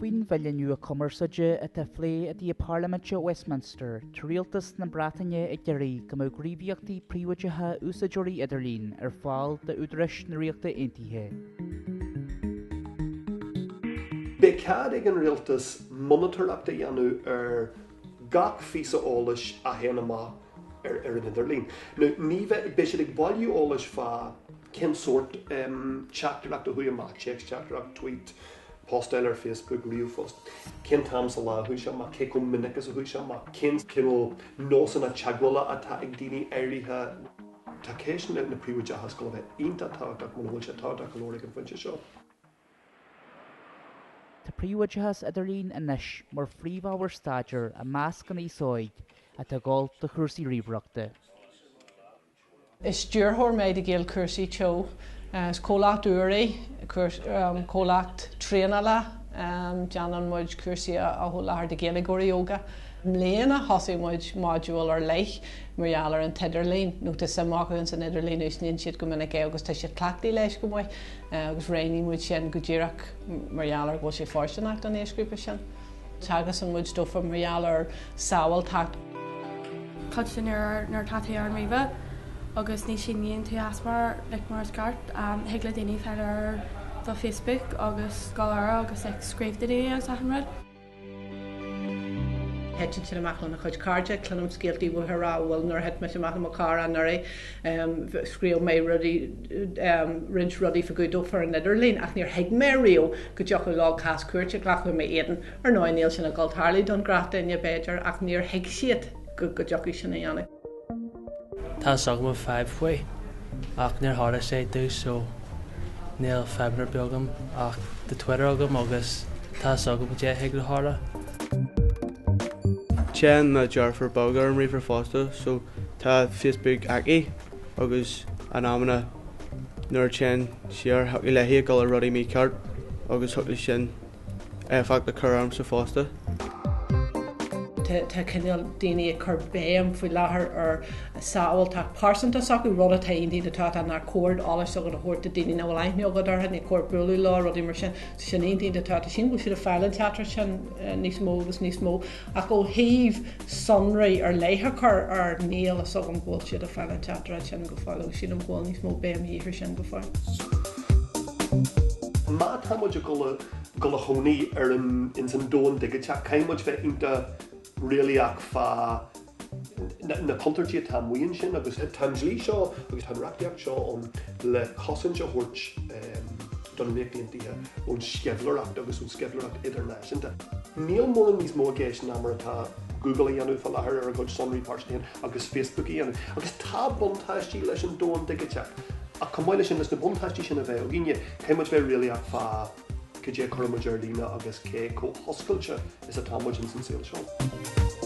Buin bhailliú a commerceide a teflé a dí Parliament of Westminster, Trialtas na Bratainne ag geirí go mó gríomhaíochtaí príomhaidetha úsáideoirí idirlín fáil de údrais na riachta aontaithe. Bé cad ag an rialtas monitorachta dhéanú gach físa ólas a héana má an idirlín. Ní bheith bé sé ag bailú ólas fá cén sort chatteachta hui má, chatteach tweet, postel ar Facebook, riúfos. Cén tamsa lá hui se má, cé chun minicas a hui se má, cén cinol nósan a teagwala atá ag daoine airithe. Tá céisian na príomhaide a go bheith ionta táach man bhfuil sé táach an óra an fuinte seo. Tá príomhaidethas idirlín inis mar phríomhábhar staidir a measc an ísóig a tá gáil do chúrsaí ríomhreachta. Is dúrthór méid a ggéal cúrsaí teo, is cólacht úraí, cólacht tréanala, deanan muid cúrsaí a thólathar de ggéala góra yoga. Mléana hosaí muid modúil ar leith margheall ar an tidirlín, nuachta samachún san idirlín ús níon siad go minic agus tá siad clachtaí leis go mhaith, agus réanaí muid sin go ddíireach margheall ar bhfuil sé fórsanach an éisgrúpa sin. Teagas an muid dófa margheall ar sábhail tacht. Cad sin ar tataí ar mríomh, agus ní sin níon tú asmar le mar sgart, heagla daoine feil ar do Facebook agus gáil agus ag scríomh daoine agus ahanrad. Hettin sin amach na chuid cardide, clonm scéaltaí bhuathrá bhfuil nuair het me amach na car an nuirí scríomh mé rudí rint rudí fa go dófar an idirlín ach níor heag mé riú go deoch lá cas cuairte ghlachu mé éan ar náinnéil sin a galtharlaí don grachta in beidir ach níor heag siad go deoch sin na dhéanana. Tá sagam 5 way ach níor háda sé dú so níl febar beagam ach de Twitter agam agus tá sagam dé heag le háda. Chen na Jarfar Bogar and Reaver Foster, so ta Facebook aki agus an amna nur chen share how ilahi gal ruddy me card agus hukli shin fact the curram sa Foster. Tá cinil daoine chur béam faoi láthair ar sábhail tá pásanta sacu rud a taon daoine tá an cóir álas agad a thuirta daoine na bhfuil aithneogad ar na cóir buú lá rudí mar sin sin aon daoine tá sin go siad a fáil teatra sin níos mó agus níos mó ach ó thaobh sonraí ar léithe chur ar níl a sogam ghil siad a fáil teatra sin go fáil sin am ghil níos mó béam híhir sin go fáil. Má tá muid go a chonaí ar in san dóin digateach caiimiid bheith inta réalaach fá na puntartí tamhaíonn sin agus tanlí seo agus tanreaachtaíocht seo an le chosann seo thuirt don méclíontaithe ón sceflaireacht agus ón sceflaireacht idirnáisiúnta. Níl mór níos mó géis ná mar atá Google a dhéanú fall láthair ar a gcuid sonraí páirtíon agus Facebook a dhéanú agus tá buntáistí leis an dóin digateach a cumáile sin leis na buntáistí sin a bheith ó gine céimiid bheith réalaach fá go dé chuirmidir lína agus cé có hoscailte is a támuid in san saoil seo.